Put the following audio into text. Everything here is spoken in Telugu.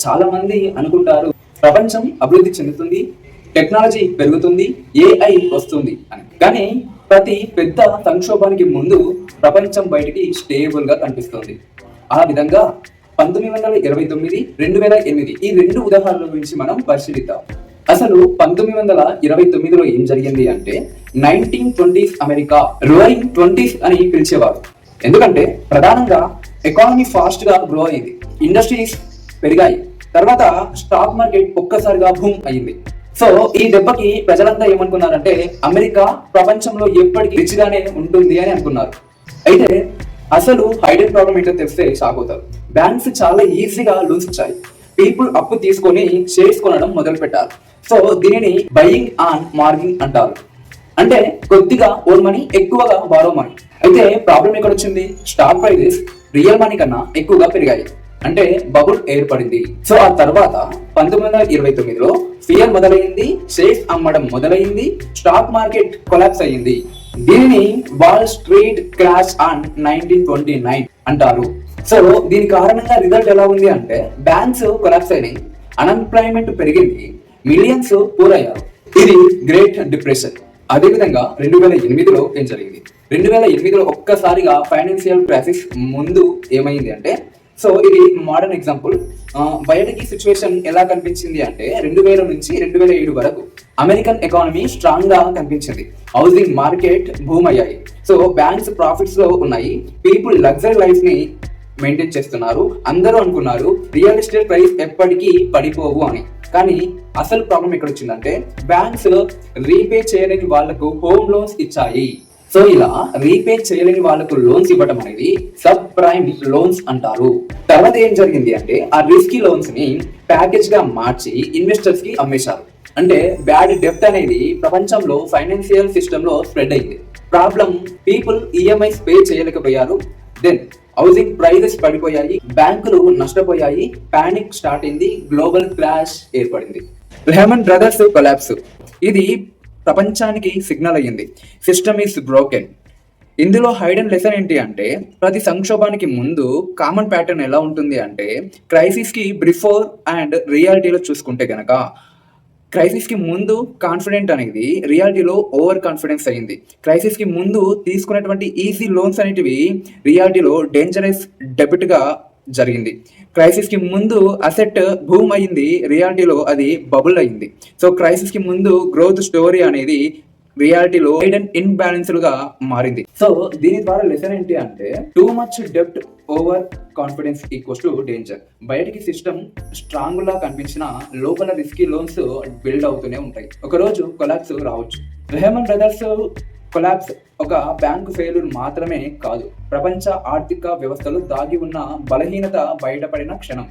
చాలా మంది అనుకుంటారు ప్రపంచం అభివృద్ధి చెందుతుంది, టెక్నాలజీ పెరుగుతుంది, ఏఐ వస్తుంది అని. కానీ ప్రతి పెద్ద సంక్షోభానికి ముందు ప్రపంచం బయటికి స్టేబుల్ గా కనిపిస్తుంది. ఆ విధంగా 1929, 2008 ఈ రెండు ఉదాహరణల గురించి మనం పరిశీలిద్దాం. అసలు 1929లో ఏం జరిగింది అంటే 1920s అమెరికా రోయింగ్ 20s అని పిలిచేవారు. ఎందుకంటే ప్రధానంగా ఎకానమీ ఫాస్ట్ గా గ్రో అయింది, ఇండస్ట్రీస్ పెరిగాయి, తర్వాత స్టాక్ మార్కెట్ ఒక్కసారిగా బూమ్ అయింది. సో ఈ దెబ్బకి ప్రజలంతా ఏమనుకున్నారంటే అమెరికా ప్రపంచంలో ఎప్పటికీ రిచ్ గానే ఉంటుంది అని అనుకున్నారు. అయితే అసలు హైడెన్ ప్రాబ్లం ఏంటో తెలిస్తే షాక్ అవుతారు. బ్యాంక్స్ చాలా ఈజీగా లోన్స్ ఇచ్చాయి, పీపుల్ అప్పు తీసుకొని షేర్స్ కొనడం మొదలు పెట్టారు. సో దీనిని బయింగ్ ఆన్ మార్జిన్ అంటారు. అంటే కొద్దిగా ఓన్ మనీ, ఎక్కువగా బారో మనీ. అయితే ప్రాబ్లం ఎక్కడ వచ్చింది? స్టాక్ ప్రైజెస్ రియల్ మనీ కన్నా ఎక్కువగా పెరిగాయి, అంటే బబుల్ ఏర్పడింది. సో ఆ తర్వాత 1929లో ఫియర్ మొదలైంది, షేర్స్ అమ్మడం మొదలైంది, స్టాక్ మార్కెట్ కొలాప్స్ అయ్యింది. దీనిని వాల్ స్ట్రీట్ క్రాష్ ఆన్ 1929 అంటారు. సో దీని కారణంగా రిజల్ట్ ఎలా ఉంది అంటే బ్యాంక్స్ కొలాప్స్ అయినాయి, అన్ఎంప్లాయ్మెంట్ పెరిగింది, మిలియన్స్ పూర్ అయ్యారు. ఇది గ్రేట్ డిప్రెషన్. అదేవిధంగా 2008లో ఏం జరిగింది? 2008లో ఒక్కసారిగా ఫైనాన్షియల్ క్రైసిస్ ముందు ఏమైంది అంటే, సో ఇది మోడర్న్ ఎగ్జాంపుల్. బయటకి సిచ్యువేషన్ ఎలా కనిపించింది అంటే 2000 నుంచి 2007 వరకు అమెరికన్ ఎకానమీ స్ట్రాంగ్ గా కనిపించింది, హౌసింగ్ మార్కెట్ బూమ్ అయ్యాయి, సో బ్యాంక్స్ ప్రాఫిట్స్ లో ఉన్నాయి, పీపుల్ లగ్జరీ లైఫ్ ని మెయింటైన్ చేస్తున్నారు. అందరూ అనుకున్నారు రియల్ ఎస్టేట్ ప్రైస్ ఎప్పటికీ పడిపోవు అని. కానీ అసలు ప్రాబ్లం ఎక్కడ వచ్చిందంటే బ్యాంక్స్ రీపే చేయలేని వాళ్లకు హోమ్ లోన్స్ ఇచ్చాయి. సో ఇలా రీపే చేయలేని వాళ్ళకు లోన్స్ ఇవ్వడం అనేది సబ్ ప్రైమ్ లోన్స్ అంటారు. తర్వాత ఏం జరిగింది అంటే ఆ రిస్కీ లోన్స్ ని ప్యాకేజ్ గా మార్చి ఇన్వెస్టర్స్ కి అమ్మేశారు. అంటే బ్యాడ్ డెప్ట్ అనేది ప్రపంచంలో ఫైనాన్షియల్ సిస్టమ్ లో స్ప్రెడ్ అయింది. ప్రాబ్లం, పీపుల్ ఈఎంఐస్ పే చేయలేకపోయారు, దెన్ హౌసింగ్ ప్రైజెస్ పడిపోయాయి, బ్యాంకులు నష్టపోయాయి, పానిక్ స్టార్ట్ అయింది, గ్లోబల్ క్రాష్ ఏర్పడింది. లెహమన్ బ్రదర్స్ కొలాప్స్ ఇది ప్రపంచానికి సిగ్నల్ అయ్యింది, సిస్టమ్ ఈస్ బ్రోకెన్. ఇందులో హైడెన్ లెసన్ ఏంటి అంటే ప్రతి సంక్షోభానికి ముందు కామన్ ప్యాటర్న్ ఎలా ఉంటుంది అంటే క్రైసిస్ కి బిఫోర్ అండ్ రియాలిటీలో చూసుకుంటే గనక క్రైసిస్ కి ముందు కాన్ఫిడెంట్ అనేది రియాలిటీలో ఓవర్ కాన్ఫిడెన్స్ అయింది. క్రైసిస్ కి ముందు తీసుకున్నటువంటి ఈజీ లోన్స్ అనేటివి రియాలిటీలో డేంజరస్ డెబిట్ గా జరిగింది. క్రైసిస్ కి ముందు అసెట్ బూమ్ అయింది, రియాలిటీలో అది బబుల్ అయింది. సో క్రైసిస్ కి ముందు గ్రోత్ స్టోరీ అనేది రియాలిటీలో ఇన్బ్యాలెన్స్డ్ గా మారింది. సో దీని ద్వారా లెసన్ ఏంటి అంటే టూ మచ్ డెప్ట్ over confidence equals to danger. బయటికి సిస్టమ్ స్ట్రాంగ్ లా కనిపించిన లోపల రిస్కీ లోన్స్ బిల్డ్ అవుతూనే ఉంటాయి, ఒక రోజు కొలాప్స్ రావచ్చు. లెహమన్ బ్రదర్స్ కొలాప్స్ ఒక బ్యాంకు ఫెయిల్యూర్ మాత్రమే కాదు, ప్రపంచ ఆర్థిక వ్యవస్థలో దాగి ఉన్న బలహీనత బయటపడిన క్షణం.